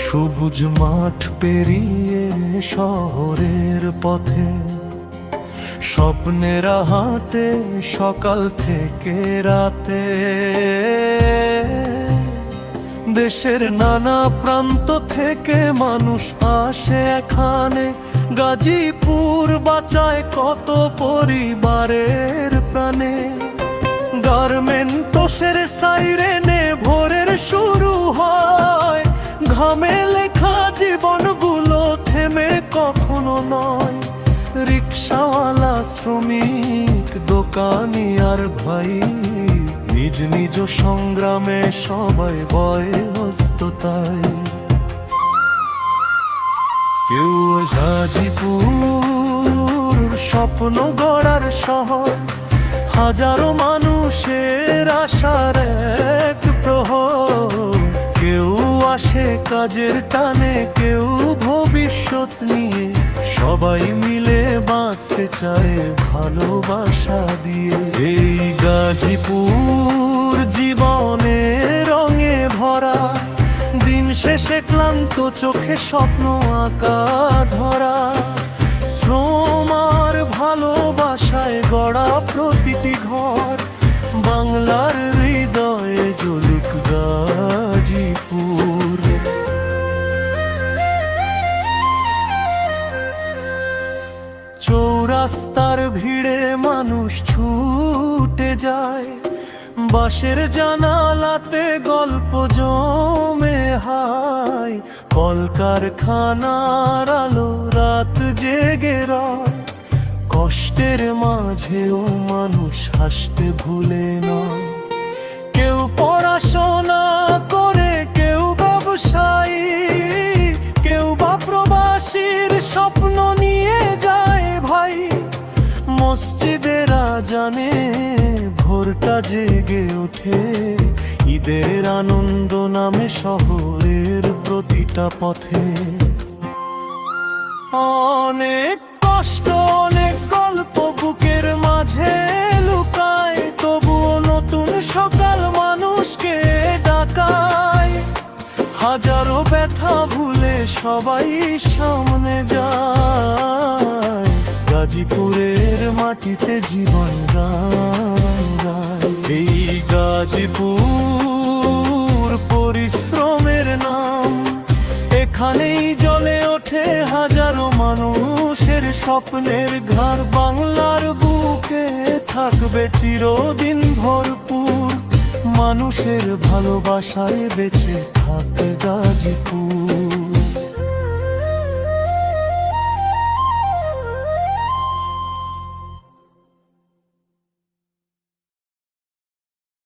সবুজ মাঠ পেরিয়ে শহরের পথে স্বপ্নেরা হাঁটে সকাল থেকে রাতে। দেশের নানা প্রান্ত থেকে মানুষ আসে এখানে, গাজীপুর বাঁচায় কত পরিবারের প্রাণে। গার্মেন্টসের সাইরেনে ভোরের শুরু হয়, ঘামে লেখা জীবনগুলো থেমে কখনো নয়। রিক্সাওয়ালা, শ্রমিক, দোকানি আর ভাই নিজ নিজ সংগ্রামে সবাই বয় হস্ততাই। কেউ গাজীপুর স্বপ্ন গড়ার শহর, হাজারো মানুষের আশার এক প্রহর। কেউ আসে কাজের টানে, কেউ ভবিষ্যৎ নিয়ে, সবাই মিলে বাঁচতে চায় ভালোবাসা দিয়ে। এই গাজীপুর জীবনে রঙে ভরা, দিন শেষে ক্লান্ত চোখে স্বপ্ন আঁকা ধরা। শ্রম আর ভালোবাসায় গড়া প্রতিটি ঘর, বাংলার হৃদয়ে জ্বলুক গাজীপুর। চৌরাস্তার ভিড়ে মানুষ ছুটে যায়, বাঁশের জানালাতে গল্প জমে হায়। কলকারখানার আলো রাত জেগে রয়, কষ্টের মাঝেও মানুষ হাসতে ভুলে না। কেউ পড়াশোনা করে, কেউ ব্যবসায়ী, কেউ বা প্রবাসীর স্বপ্ন নিয়ে যায় ভাই। মসজিদের আজানে ভোরটা জেগে ওঠে, ঈদের আনন্দ নামে শহরের প্রতিটা পথে। অনেক কষ্ট, অনেক গল্প বুকের মাঝে লুকায়, তবুও নতুন সকাল মানুষকে ডাকায়। হাজারো ব্যথা ভুলে সবাই সামনে যায়, গাজীপুরের মাটিতে জীবন গান গায়। এই গাজীপুর পরিশ্রমের নাম, এখানেই জ্বলে ওঠে হাজারো মানুষের স্বপ্নের ঘর। বাংলার বুকে থাকবে চিরদিন ভরপুর, মানুষের ভালোবাসায় বেঁচে থাক গাজীপুর।